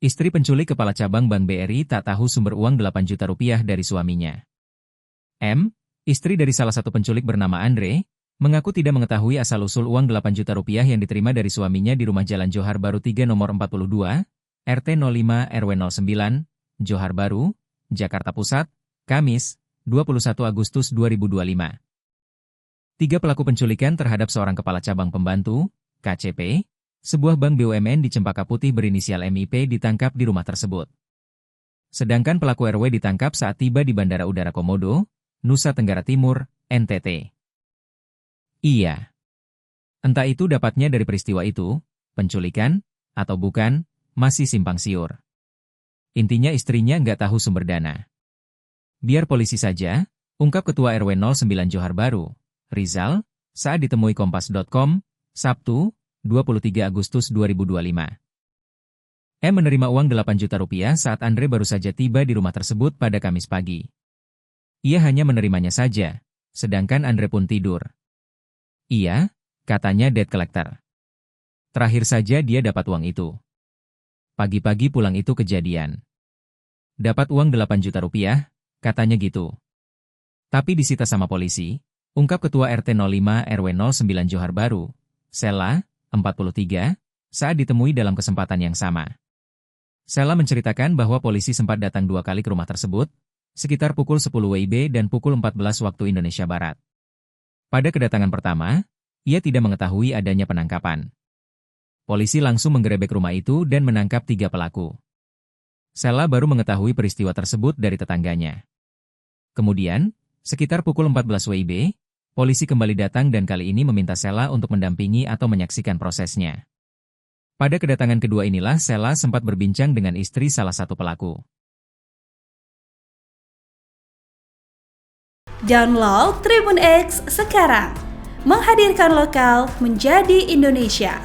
Istri penculik kepala cabang Bank BRI tak tahu sumber uang 8 juta rupiah dari suaminya. M, istri dari salah satu penculik bernama Andre, mengaku tidak mengetahui asal-usul uang 8 juta rupiah yang diterima dari suaminya di rumah Jalan Johar Baru 3 nomor 42, RT 05 RW 09, Johar Baru, Jakarta Pusat, Kamis, 21 Agustus 2025. Tiga pelaku penculikan terhadap seorang kepala cabang pembantu, KCP, sebuah bank BUMN di Cempaka Putih berinisial MIP ditangkap di rumah tersebut. Sedangkan pelaku RW ditangkap saat tiba di Bandara Udara Komodo, Nusa Tenggara Timur, NTT. Iya. Entah itu dapatnya dari peristiwa itu, penculikan, atau bukan, masih simpang siur. Intinya istrinya nggak tahu sumber dana. Biar polisi saja, ungkap Ketua RW 09 Johar Baru, Rizal, saat ditemui kompas.com, Sabtu, 23 Agustus 2025. Menerima uang 8 juta rupiah saat Andre baru saja tiba di rumah tersebut pada Kamis pagi. Ia hanya menerimanya saja, sedangkan Andre pun tidur. Iya, katanya debt collector. Terakhir saja dia dapat uang itu. Pagi-pagi pulang itu kejadian. Dapat uang 8 juta rupiah, katanya gitu. Tapi disita sama polisi, ungkap Ketua RT 05 RW 09 Johar Baru, Sela, 43, saat ditemui dalam kesempatan yang sama. Sela menceritakan bahwa polisi sempat datang 2 kali ke rumah tersebut, sekitar pukul 10 WIB dan pukul 14 waktu Indonesia Barat. Pada kedatangan pertama, ia tidak mengetahui adanya penangkapan. Polisi langsung menggerebek rumah itu dan menangkap 3 pelaku. Sela baru mengetahui peristiwa tersebut dari tetangganya. Kemudian, sekitar pukul 14 WIB, polisi kembali datang dan kali ini meminta Sela untuk mendampingi atau menyaksikan prosesnya. Pada kedatangan kedua inilah Sela sempat berbincang dengan istri salah satu pelaku. Download Tribun X sekarang, menghadirkan lokal menjadi Indonesia.